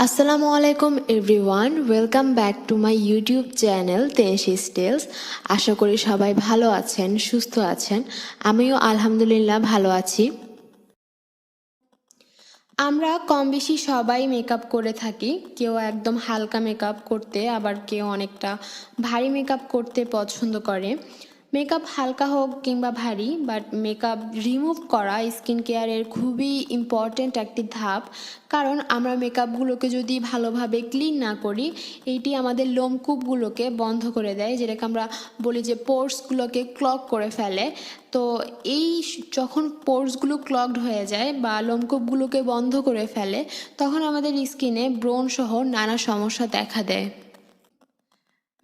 আসসালামু আলাইকুম everyone, welcome back to my YouTube channel Tenshi's tales. আশা করি সবাই ভালো আছেন, সুস্থ আছেন। আমিও আলহামদুলিল্লাহ ভালো আছি। আমরা কম বেশি সবাই মেকআপ করে থাকি। কেউ একদম হালকা মেকআপ করতে, আবার কেউ অনেকটা ভারী মেকআপ করতে পছন্দ করে। মেকআপ হালকা হোক কিংবা ভারী, বাট মেকআপ রিমুভ করা স্কিন কেয়ারের খুবই ইম্পর্ট্যান্ট একটি ধাপ। কারণ আমরা মেকআপগুলোকে যদি ভালোভাবে ক্লিন না করি, এইটি আমাদের লোমকূপগুলোকে বন্ধ করে দেয়, যেটাকে আমরা বলি যে পোর্সগুলোকে ক্লগ করে ফেলে। তো এই যখন পোর্সগুলো ক্লগড হয়ে যায় বা লোমকূপগুলোকে বন্ধ করে ফেলে, তখন আমাদের স্কিনে ব্রণ সহ নানা সমস্যা দেখা দেয়।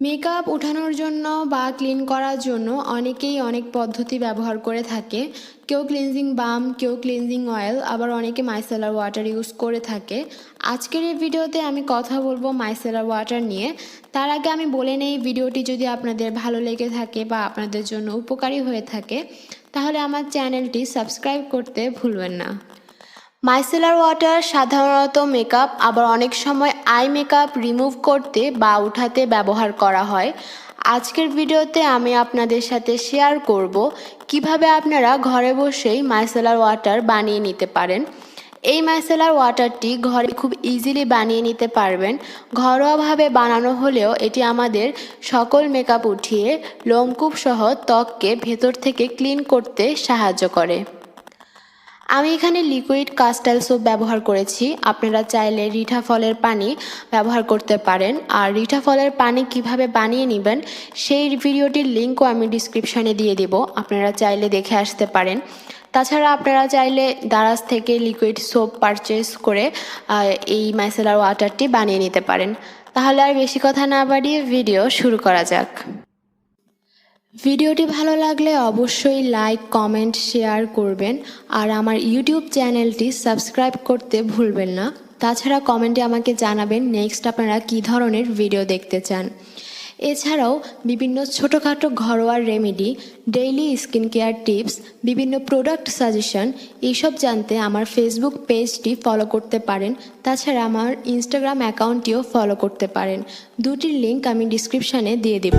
মেকআপ ওঠানোর জন্য বা ক্লিন করার জন্য অনেকেই অনেক পদ্ধতি ব্যবহার করে থাকে। কেউ ক্লিনজিং বাম, কেউ ক্লিনজিং অয়েল, আবার অনেকে মাইসেলার ওয়াটার ইউজ করে থাকে। আজকের এই ভিডিওতে আমি কথা বলবো মাইসেলার ওয়াটার নিয়ে। তার আগে আমি বলে নেই, ভিডিওটি যদি আপনাদের ভালো লেগে থাকে বা আপনাদের জন্য উপকারী হয়ে থাকে, তাহলে আমার চ্যানেলটি সাবস্ক্রাইব করতে ভুলবেন না। মাইসেলার ওয়াটার সাধারণত মেকআপ, আবার অনেক সময় আই মেকআপ রিমুভ করতে বা উঠাতে ব্যবহার করা হয়। আজকের ভিডিওতে আমি আপনাদের সাথে শেয়ার করব কিভাবে আপনারা ঘরে বসেই মাইসেলার ওয়াটার বানিয়ে নিতে পারেন। এই মাইসেলার ওয়াটারটি ঘরে খুব ইজিলি বানিয়ে নিতে পারবেন। ঘরোয়াভাবে বানানো হলেও এটি আমাদের সকল মেকআপ উঠিয়ে লোমকূপ সহ ত্বককে ভেতর থেকে ক্লিন করতে সাহায্য করে। আমি এখানে লিকুইড কাস্টাল সোপ ব্যবহার করেছি। আপনারা চাইলে রিঠা ফলের পানি ব্যবহার করতে পারেন। আর রিঠা ফলের পানি কিভাবে বানিয়ে নেবেন সেই ভিডিওটির লিঙ্কও আমি ডিসক্রিপশানে দিয়ে দিব, আপনারা চাইলে দেখে আসতে পারেন। তাছাড়া আপনারা চাইলে দারাজ থেকে লিকুইড সোপ পারচেস করে এই মাইসেলার ওয়াটারটি বানিয়ে নিতে পারেন। তাহলে আর বেশি কথা না বাড়িয়ে ভিডিও শুরু করা যাক। ভিডিওটি ভালো লাগলে অবশ্যই লাইক, কমেন্ট, শেয়ার করবেন। আর আমার ইউটিউব চ্যানেলটি সাবস্ক্রাইব করতে ভুলবেন না। তাছাড়া কমেন্টে আমাকে জানাবেন নেক্সট আপনারা কী ধরনের ভিডিও দেখতে চান। এছাড়াও বিভিন্ন ছোটোখাটো ঘরোয়া remedy, daily skin care tips, বিভিন্ন প্রোডাক্ট সাজেশন, এইসব জানতে আমার ফেসবুক পেজটি ফলো করতে পারেন। তাছাড়া আমার ইনস্টাগ্রাম অ্যাকাউন্টটিও ফলো করতে পারেন। দুটির লিঙ্ক আমি ডিসক্রিপশানে দিয়ে দেব।